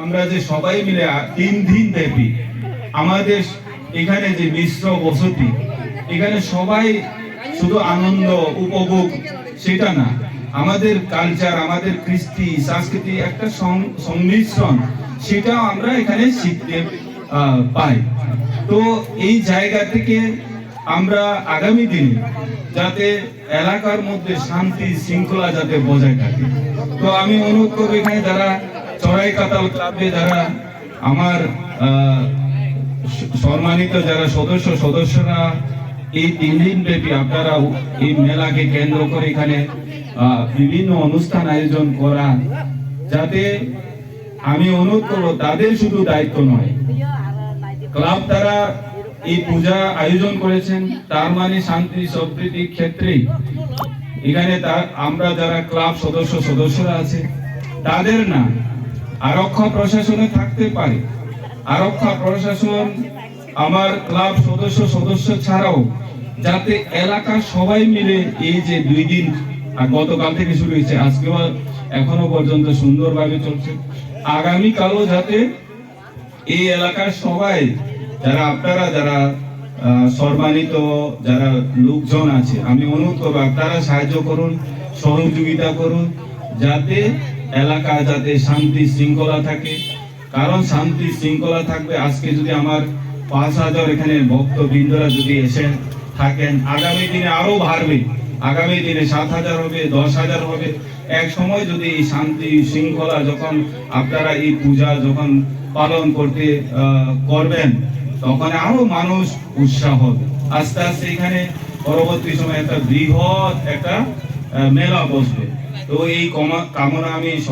আমরা যে সবাই মিলে 3 দিন ব্যাপী আমাদের এখানে যে মিশ্র বসতি, এখানে সবাই শুধু আনন্দ উপভোগ সেটা না, আমাদের কালচার, আমাদের কৃষ্টি সংস্কৃতি একটা সংমিশ্রণ, সেটাও আমরা এখানে শিখতে পাই। তো এই জায়গা থেকে আমরা আগামী দিনে যাতে এলাকার মধ্যে শান্তি শৃঙ্খলা যাতে বজায় থাকে, তো আমি অনুরোধ করবো এখানে যারা চড়াই কাতাল ক্লাবে যারা আমার সম্মানিত যারা সদস্যরা এই 3 দিন ব্যাপী আপনারা এই মেলাকে কেন্দ্র করে এখানে বিভিন্ন অনুষ্ঠান আয়োজন করা, যাতে আমি অনুরোধ করবো তাদের শুধু দায়িত্ব নয়, ক্লাব তারা এই পূজা আয়োজন করেছেন, তার মানে শান্তি সম্প্রীতির ক্ষেত্রেই এখানে আমরা যারা ক্লাব সদস্যরা আছে তাদের না, আরক্ষা প্রশাসনে থাকতে পারে। আরক্ষা প্রশাসন আমার ক্লাব সদস্য ছাড়াও যাতে এলাকার সবাই মিলে এই যে 2 দিন গতকাল থেকে শুরু হয়েছে, আজকেও এখনো পর্যন্ত সুন্দরভাবে চলছে, আগামীকালও যাতে এই এলাকার সবাই যারা আপনারা যারা সম্মানিত যারা লোকজন আছে, আমি অনুরোধ করবো আপনারা সাহায্য করুন, সহযোগিতা করুন, যাতে এলাকা যাতে শান্তি শৃঙ্খলা থাকে। কারণ শান্তি শৃঙ্খলা থাকবে, আজকে যদি আমার 5,000 এখানে ভক্তবৃন্দরা যদি এসে থাকেন, আগামী দিনে আরো বাড়বে, আগামী দিনে 7,000 হবে, 10,000 হবে। এক সময় যদি এই শান্তি শৃঙ্খলা যখন আপনারা এই পূজা যখন পালন করবেন, তখন আরো মানুষ উৎসাহ হবে। আস্তে আস্তে এখানে পরবর্তী সময় একটা বৃহৎ একটা মেলা বসবে। তো এই কামনা আমি